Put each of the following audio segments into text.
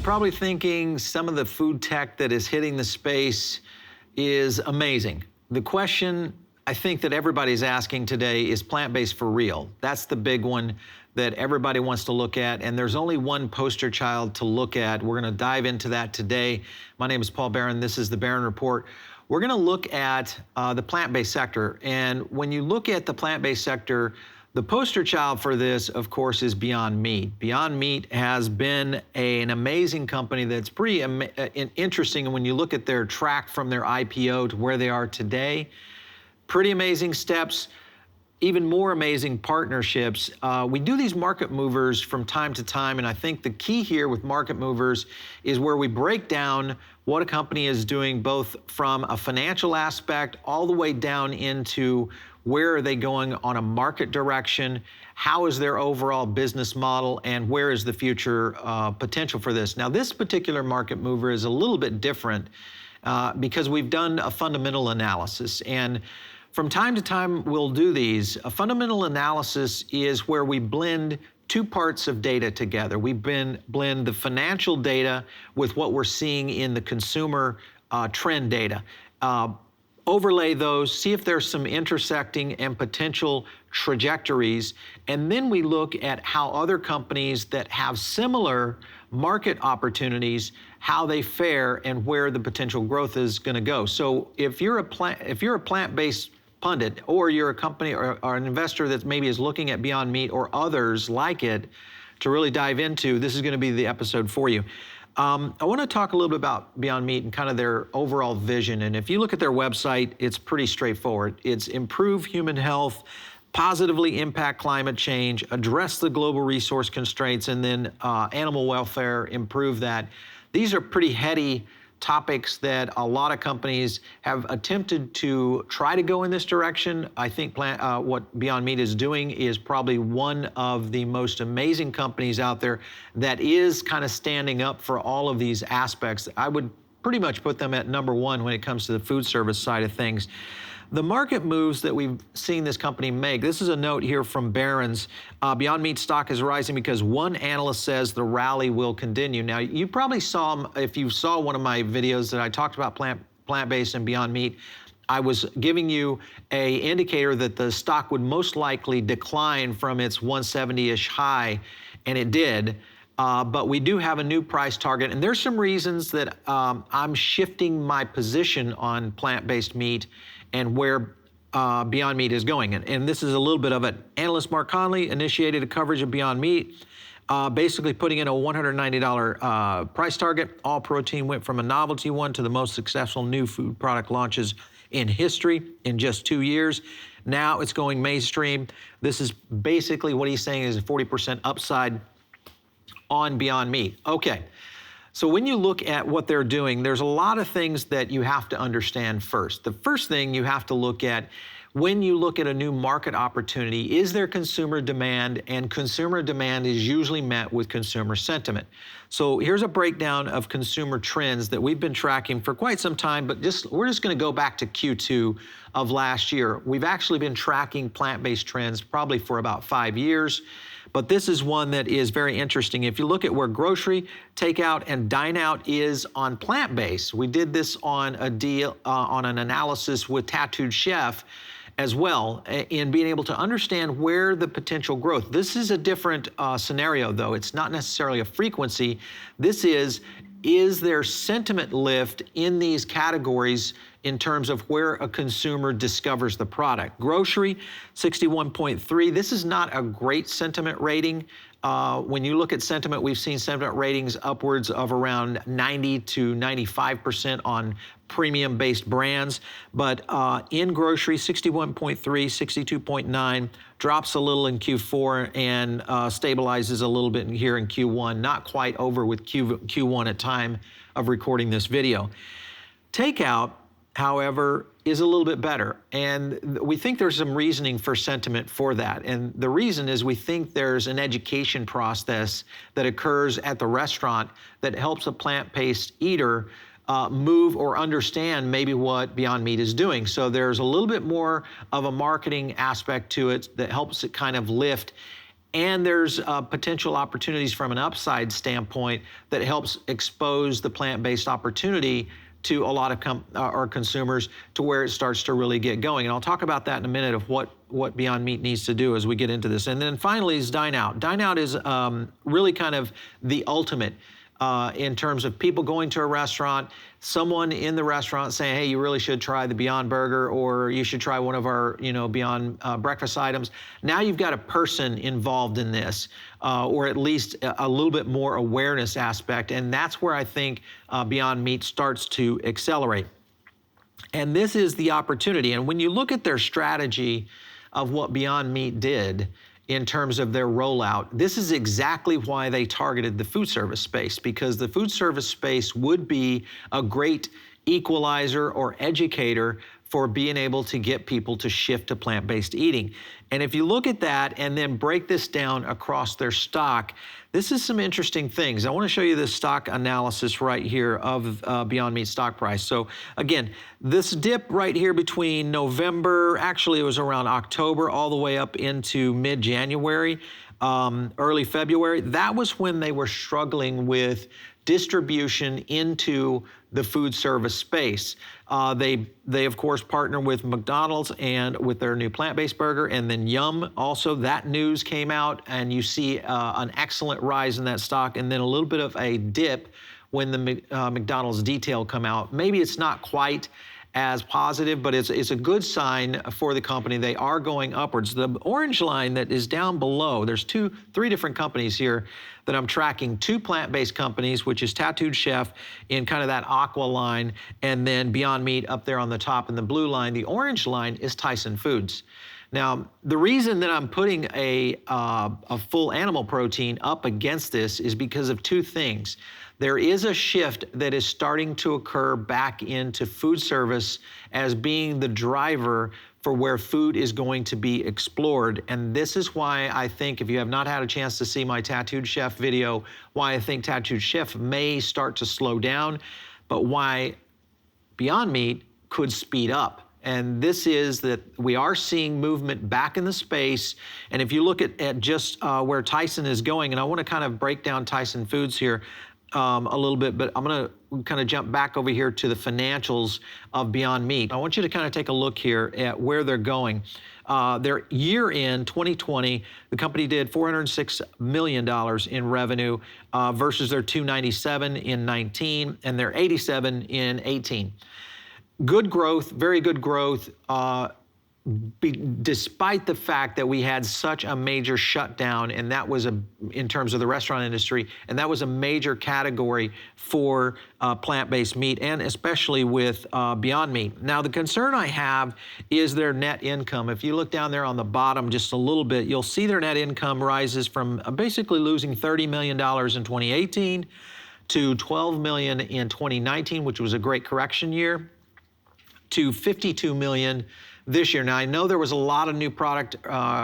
probably thinking some of the food tech that is hitting the space is amazing. The question I think that everybody's asking today is plant-based for real. That's the big one that everybody wants to look at, and there's only one poster child to look at. We're gonna dive into that today. My name is Paul Barron. This is the Barron Report. We're gonna look at the plant-based sector, and when you look at the plant-based sector, the poster child for this, of course, is Beyond Meat. Beyond Meat has been an amazing company that's pretty interesting, and when you look at their track from their IPO to where they are today, pretty amazing steps, even more amazing partnerships. We do these market movers from time to time, and I think the key here with market movers is where we break down what a company is doing, both from a financial aspect all the way down into where are they going on a market direction, how is their overall business model, and where is the future potential for this. Now, this particular market mover is a little bit different because we've done a fundamental analysis, and from time to time, we'll do these. A fundamental analysis is where we blend two parts of data together. We blend the financial data with what we're seeing in the consumer trend data. Overlay those, see if there's some intersecting and potential trajectories, and then we look at how other companies that have similar market opportunities, how they fare and where the potential growth is gonna go. So if you're a plant-based pundit, or you're a company or an investor that maybe is looking at Beyond Meat or others like it to really dive into, this is gonna be the episode for you. I wanna talk a little bit about Beyond Meat and kind of their overall vision. And if you look at their website, it's pretty straightforward. It's improve human health, positively impact climate change, address the global resource constraints, and then animal welfare, improve that. These are pretty heady topics that a lot of companies have attempted to try to go in this direction. I think what Beyond Meat is doing is probably one of the most amazing companies out there that is kind of standing up for all of these aspects. I would pretty much put them at number one when it comes to the food service side of things. The market moves that we've seen this company make, this is a note here from Barron's. Beyond Meat stock is rising because one analyst says the rally will continue. Now, you probably saw, if you saw one of my videos that I talked about plant-based and Beyond Meat, I was giving you an indicator that the stock would most likely decline from its 170-ish high, and it did. But we do have a new price target, and there's some reasons that I'm shifting my position on plant-based meat and where Beyond Meat is going. And this is a little bit of it. Analyst Mark Conley initiated a coverage of Beyond Meat, basically putting in a $190 price target. All protein went from a novelty one to the most successful new food product launches in history in just 2 years. Now it's going mainstream. This is basically what he's saying is a 40% upside on Beyond Meat. Okay. So when you look at what they're doing, there's a lot of things that you have to understand first. The first thing you have to look at when you look at a new market opportunity, is there consumer demand? And consumer demand is usually met with consumer sentiment. So here's a breakdown of consumer trends that we've been tracking for quite some time, but we're just gonna go back to Q2 of last year. We've actually been tracking plant-based trends probably for about 5 years. But this is one that is very interesting. If you look at where grocery, takeout, and dine out is on plant-based, we did this on a deal, on an analysis with Tattooed Chef as well, in being able to understand where the potential growth. This is a different scenario though. It's not necessarily a frequency. This is there sentiment lift in these categories in terms of where a consumer discovers the product? Grocery, 61.3. This is not a great sentiment rating. When you look at sentiment, we've seen sentiment ratings upwards of around 90 to 95% on premium-based brands. But in grocery, 61.3, 62.9, drops a little in Q4 and stabilizes a little bit here in Q1. Not quite over with Q1 at time of recording this video. Takeout, however, is a little bit better. And we think there's some reasoning for sentiment for that. And the reason is we think there's an education process that occurs at the restaurant that helps a plant-based eater move or understand maybe what Beyond Meat is doing. So there's a little bit more of a marketing aspect to it that helps it kind of lift. and there's potential opportunities from an upside standpoint that helps expose the plant-based opportunity to a lot of our consumers to where it starts to really get going. And I'll talk about that in a minute of what Beyond Meat needs to do as we get into this. And then finally is Dine Out. Dine Out is really kind of the ultimate in terms of people going to a restaurant, someone in the restaurant saying, hey, you really should try the Beyond Burger, or you should try one of our, Beyond breakfast items. Now you've got a person involved in this, or at least a little bit more awareness aspect. And that's where I think Beyond Meat starts to accelerate. And this is the opportunity. And when you look at their strategy of what Beyond Meat did, in terms of their rollout, this is exactly why they targeted the food service space, because the food service space would be a great equalizer or educator for being able to get people to shift to plant-based eating. And if you look at that and then break this down across their stock, this is some interesting things. I want to show you the stock analysis right here of Beyond Meat stock price. So again, this dip right here between November, actually it was around October, all the way up into mid-January, early February, that was when they were struggling with distribution into the food service space. They of course partner with McDonald's and with their new plant-based burger, and then Yum also, that news came out, and you see an excellent rise in that stock, and then a little bit of a dip when the McDonald's detail come out. Maybe it's not quite as positive, but it's a good sign for the company. They are going upwards. The orange line that is down below, there's three different companies here that I'm tracking. Two plant-based companies, which is Tattooed Chef in kind of that aqua line, and then Beyond Meat up there on the top in the blue line. The orange line is Tyson Foods. Now, the reason that I'm putting a full animal protein up against this is because of two things. There is a shift that is starting to occur back into food service as being the driver for where food is going to be explored. And this is why I think, if you have not had a chance to see my Tattooed Chef video, why I think Tattooed Chef may start to slow down, but why Beyond Meat could speed up. And this is that we are seeing movement back in the space. And if you look at just where Tyson is going, and I want to kind of break down Tyson Foods here a little bit, but I'm going to kind of jump back over here to the financials of Beyond Meat. I want you to kind of take a look here at where they're going. Their year in 2020, the company did $406 million in revenue versus their $297 in 19 and their $87 in 18. Good growth, very good growth, despite the fact that we had such a major shutdown, and that was in terms of the restaurant industry, and that was a major category for plant-based meat, and especially with Beyond Meat. Now, the concern I have is their net income. If you look down there on the bottom just a little bit, you'll see their net income rises from basically losing $30 million in 2018 to $12 million in 2019, which was a great correction year, to $52 million this year. Now, I know there was a lot of new product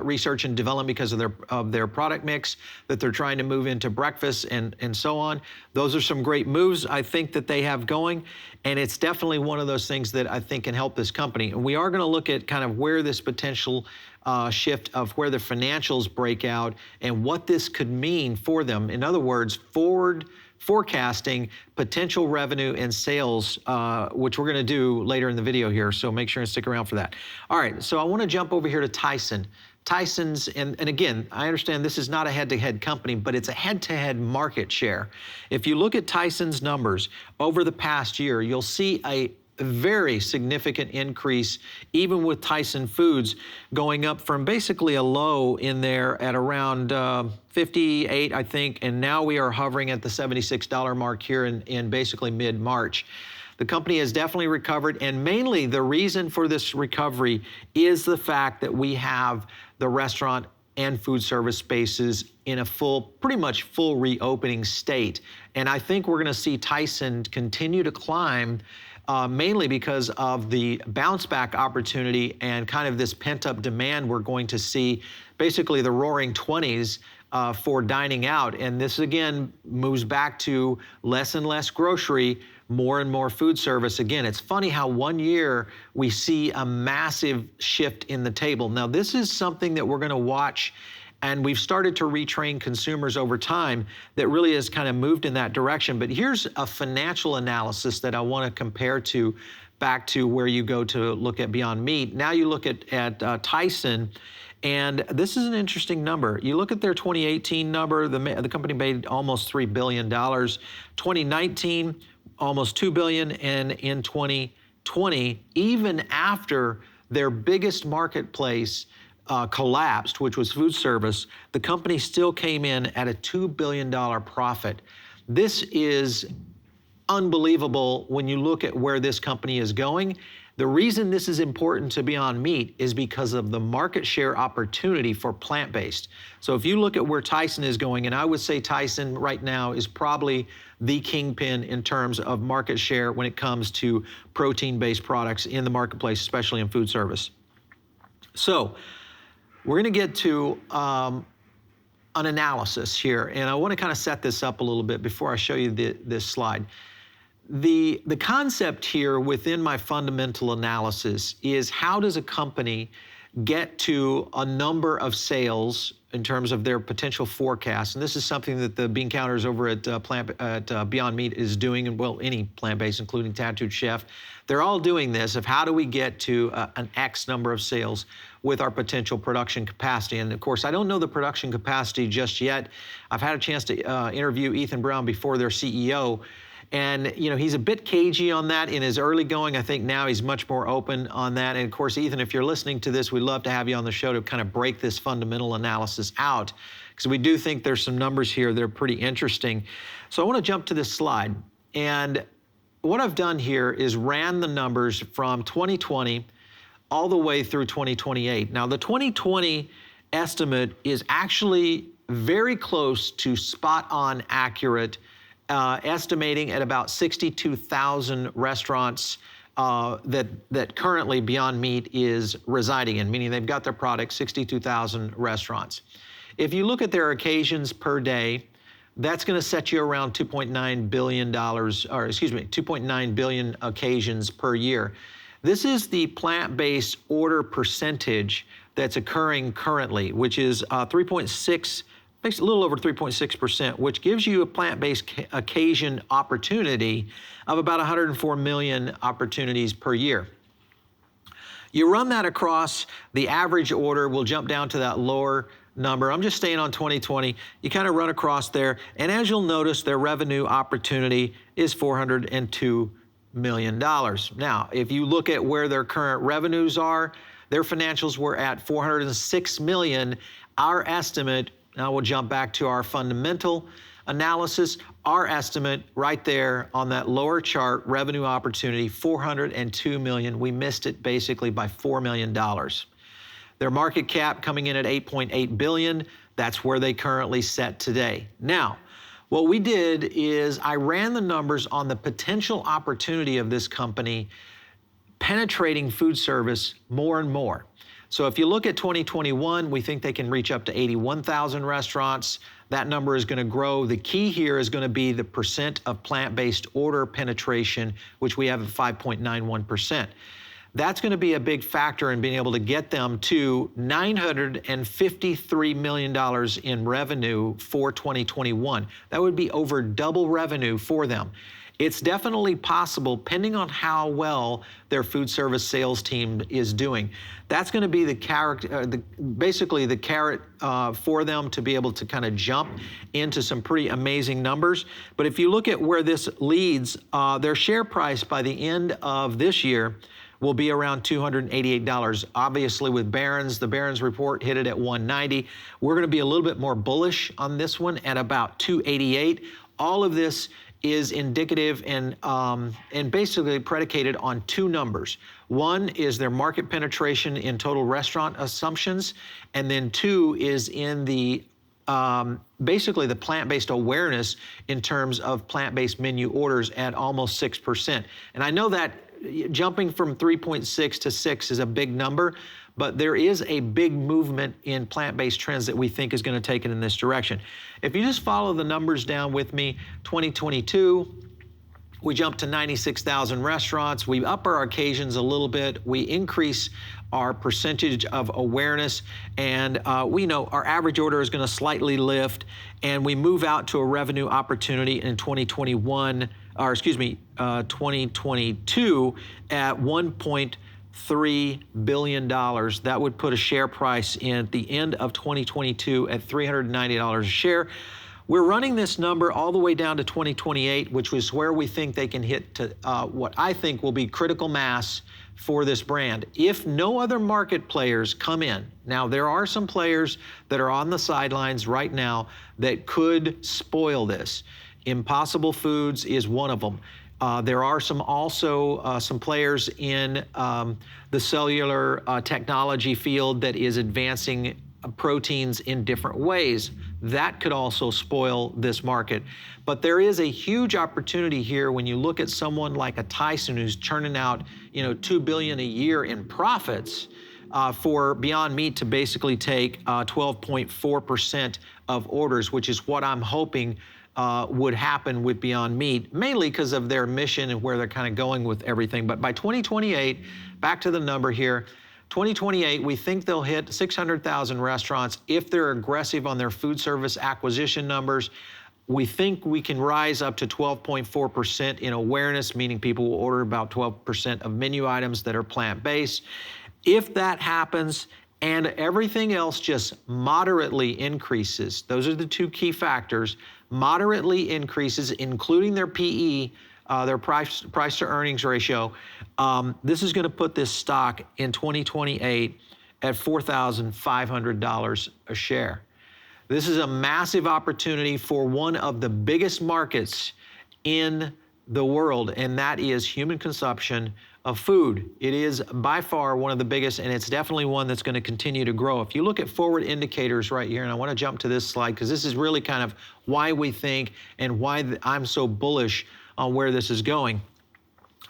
research and development because of their product mix that they're trying to move into breakfast and so on. Those are some great moves I think that they have going, and it's definitely one of those things that I think can help this company. And we are going to look at kind of where this potential shift of where the financials break out and what this could mean for them. In other words, forecasting potential revenue and sales, which we're going to do later in the video here, so make sure and stick around for that. All right, so I want to jump over here to Tyson. Tyson's, and again, I understand this is not a head-to-head company, but it's a head-to-head market share. If you look at Tyson's numbers over the past year, you'll see a very significant increase, even with Tyson Foods going up from basically a low in there at around 58, I think, and now we are hovering at the $76 mark here in basically mid-March. The company has definitely recovered, and mainly the reason for this recovery is the fact that we have the restaurant and food service spaces in a pretty much full reopening state. And I think we're gonna see Tyson continue to climb mainly because of the bounce back opportunity and kind of this pent up demand we're going to see, basically the roaring 20s for dining out. And this again moves back to less and less grocery, more and more food service. Again, it's funny how 1 year we see a massive shift in the table. Now, this is something that we're gonna watch And we've started to retrain consumers over time that really has kind of moved in that direction. But here's a financial analysis that I want to compare to back to where you go to look at Beyond Meat. Now you look at Tyson, and this is an interesting number. You look at their 2018 number, the company made almost $3 billion. 2019, almost $2 billion, and in 2020, even after their biggest marketplace collapsed, which was food service, the company still came in at a $2 billion profit. This is unbelievable when you look at where this company is going. The reason this is important to Beyond Meat is because of the market share opportunity for plant-based. So if you look at where Tyson is going, and I would say Tyson right now is probably the kingpin in terms of market share when it comes to protein-based products in the marketplace, especially in food service. So we're going to get to an analysis here, and I want to kind of set this up a little bit before I show you this slide. The concept here within my fundamental analysis is, how does a company get to a number of sales in terms of their potential forecast? And this is something that the bean counters over at Beyond Meat is doing, and well, any plant-based, including Tattooed Chef. They're all doing this of how do we get to an X number of sales with our potential production capacity. And of course, I don't know the production capacity just yet. I've had a chance to interview Ethan Brown before, their CEO. And you know, he's a bit cagey on that in his early going. I think now he's much more open on that. And of course, Ethan, if you're listening to this, we'd love to have you on the show to kind of break this fundamental analysis out, because we do think there's some numbers here that are pretty interesting. So I want to jump to this slide. And what I've done here is ran the numbers from 2020 all the way through 2028. Now, the 2020 estimate is actually very close to spot on accurate, estimating at about 62,000 restaurants that currently Beyond Meat is residing in, meaning they've got their product, 62,000 restaurants. If you look at their occasions per day, that's going to set you around $2.9 billion, or excuse me, 2.9 billion occasions per year. This is the plant-based order percentage that's occurring currently, which is 3.6, makes a little over 3.6%, which gives you a plant-based occasion opportunity of about 104 million opportunities per year. You run that across the average order, we'll jump down to that lower number. I'm just staying on 2020. You kind of run across there, and as you'll notice, their revenue opportunity is $402 million. Now, if you look at where their current revenues are, their financials were at $406 million. Our estimate, now we'll jump back to our fundamental analysis, our estimate right there on that lower chart, revenue opportunity, $402 million. We missed it basically by $4 million. Their market cap coming in at $8.8 billion. That's where they currently sit today. Now, what we did is I ran the numbers on the potential opportunity of this company penetrating food service more and more. So if you look at 2021, we think they can reach up to 81,000 restaurants. That number is going to grow. The key here is going to be the percent of plant-based order penetration, which we have at 5.91%. That's going to be a big factor in being able to get them to $953 million in revenue for 2021. That would be over double revenue for them. It's definitely possible, depending on how well their food service sales team is doing. That's going to be the basically the carrot for them to be able to kind of jump into some pretty amazing numbers. But if you look at where this leads, their share price by the end of this year will be around $288. Obviously with Barron's, the Barron's report hit it at $190. We're going to be a little bit more bullish on this one at about $288. All of this is indicative and basically predicated on two numbers. One is their market penetration in total restaurant assumptions, and then two is in the basically the plant-based awareness in terms of plant-based menu orders at almost 6%. And I know that jumping from 3.6 to 6 is a big number, but there is a big movement in plant-based trends that we think is going to take it in this direction. If you just follow the numbers down with me, 2022, we jumped to 96,000 restaurants. We up our occasions a little bit. We increase our percentage of awareness, and we know our average order is going to slightly lift, and we move out to a revenue opportunity in 2022 at $1.3 billion. That would put a share price in at the end of 2022 at $390 a share. We're running this number all the way down to 2028, which was where we think they can hit to what I think will be critical mass for this brand. If no other market players come in, now there are some players that are on the sidelines right now that could spoil this. Impossible Foods is one of them. There are some players in the cellular technology field that is advancing proteins in different ways. That could also spoil this market. But there is a huge opportunity here when you look at someone like a Tyson who's churning out, $2 billion a year in profits, for Beyond Meat to basically take 12.4% of orders, which is what I'm hoping would happen with Beyond Meat, mainly because of their mission and where they're kind of going with everything. But by 2028, back to the number here, 2028, we think they'll hit 600,000 restaurants if they're aggressive on their food service acquisition numbers. We think we can rise up to 12.4% in awareness, meaning people will order about 12% of menu items that are plant-based. If that happens and everything else just moderately increases, those are the two key factors, moderately increases, including their PE, their price to earnings ratio, this is going to put this stock in 2028 at $4,500 a share. This is a massive opportunity for one of the biggest markets in the world, and that is human consumption of food. It is by far one of the biggest, and it's definitely one that's going to continue to grow. If you look at forward indicators right here, and I want to jump to this slide because this is really kind of why we think and why I'm so bullish on where this is going.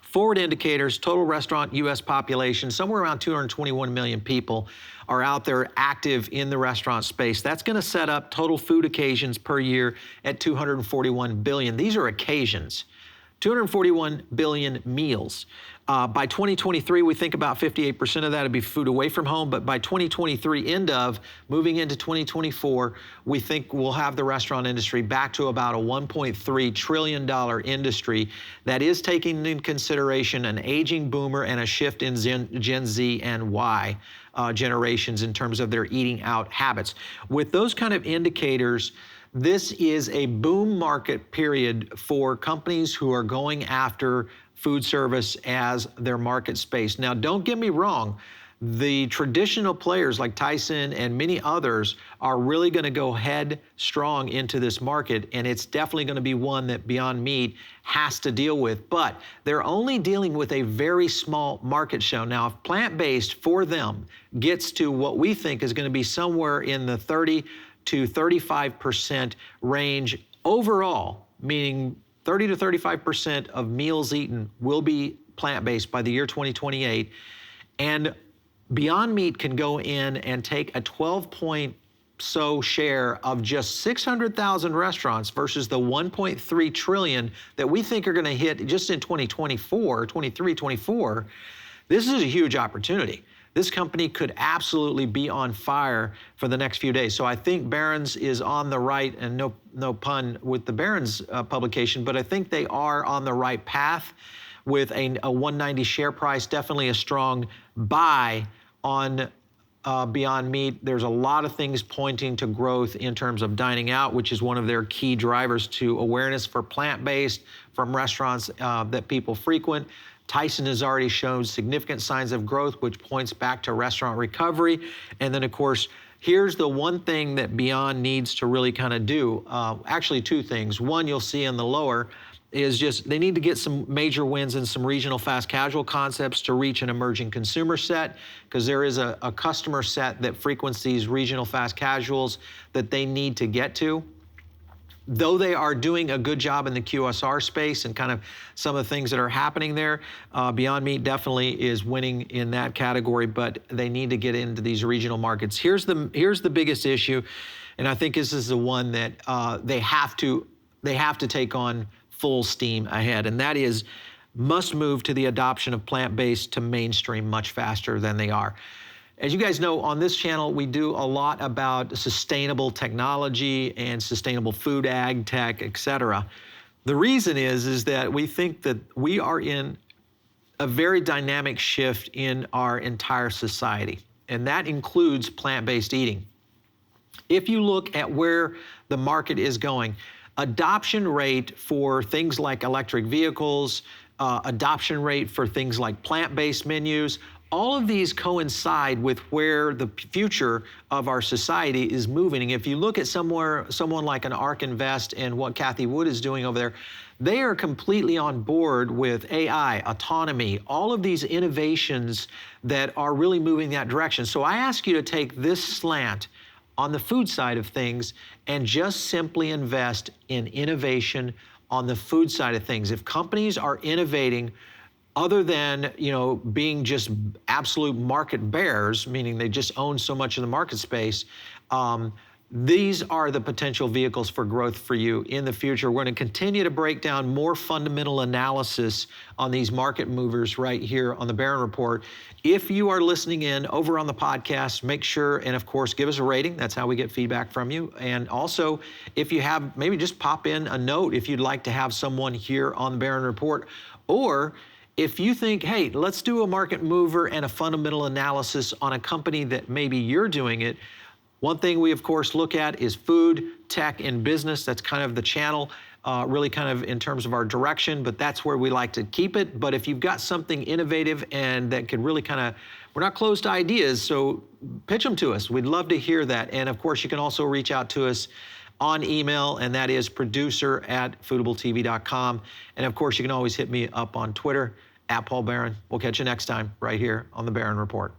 Forward indicators, total restaurant U.S. population, somewhere around 221 million people are out there active in the restaurant space. That's going to set up total food occasions per year at 241 billion. These are occasions. 241 billion meals. By 2023, we think about 58% of that would be food away from home, but by 2023, moving into 2024, we think we'll have the restaurant industry back to about a $1.3 trillion industry that is taking into consideration an aging boomer and a shift in Gen Z and Y generations in terms of their eating out habits. With those kind of indicators, this is a boom market period for companies who are going after food service as their market space. Now, don't get me wrong. The traditional players like Tyson and many others are really going to go headstrong into this market, and it's definitely going to be one that Beyond Meat has to deal with. But they're only dealing with a very small market share. Now, if plant-based for them gets to what we think is going to be somewhere in the 30 to 35% range overall, meaning 30 to 35% of meals eaten will be plant-based by the year 2028, and Beyond Meat can go in and take a 12 share of just 600,000 restaurants versus the 1.3 trillion that we think are going to hit just in 2024, 23, 24. This is a huge opportunity. This company could absolutely be on fire for the next few days. So I think Barron's is on the right, and no pun with the Barron's publication, but I think they are on the right path with a 190 share price, definitely a strong buy on Beyond Meat. There's a lot of things pointing to growth in terms of dining out, which is one of their key drivers to awareness for plant-based from restaurants that people frequent. Tyson has already shown significant signs of growth, which points back to restaurant recovery. And then, of course, here's the one thing that Beyond needs to really kind of do. Actually, two things. One, you'll see in the lower, is just they need to get some major wins in some regional fast casual concepts to reach an emerging consumer set, because there is a customer set that frequents these regional fast casuals that they need to get to. Though they are doing a good job in the QSR space and kind of some of the things that are happening there, Beyond Meat definitely is winning in that category, but they need to get into these regional markets. Here's the biggest issue, and I think this is the one that they have to take on full steam ahead, and that is must move to the adoption of plant-based to mainstream much faster than they are. As you guys know, on this channel, we do a lot about sustainable technology and sustainable food, ag tech, et cetera. The reason is that we think that we are in a very dynamic shift in our entire society, and that includes plant-based eating. If you look at where the market is going, adoption rate for things like electric vehicles, adoption rate for things like plant-based menus, all of these coincide with where the future of our society is moving. And if you look at someone like an ARK Invest and what Kathy Wood is doing over there, they are completely on board with AI, autonomy, all of these innovations that are really moving that direction. So I ask you to take this slant on the food side of things and just simply invest in innovation on the food side of things. If companies are innovating other than, being just absolute market bears, meaning they just own so much of the market space, these are the potential vehicles for growth for you in the future. We're going to continue to break down more fundamental analysis on these market movers right here on the Barron Report. If you are listening in over on the podcast, make sure, and of course, give us a rating. That's how we get feedback from you. And also, if you have, maybe just pop in a note if you'd like to have someone here on the Barron Report. Or if you think, hey, let's do a market mover and a fundamental analysis on a company that maybe you're doing it. One thing we, of course, look at is food, tech, and business. That's kind of the channel, really kind of in terms of our direction, but that's where we like to keep it. But if you've got something innovative and that could really kind of, we're not closed to ideas, so pitch them to us. We'd love to hear that. And of course, you can also reach out to us on email, and that is producer@foodabletv.com. And of course, you can always hit me up on Twitter, @Paul Barron. We'll catch you next time right here on the Barron Report.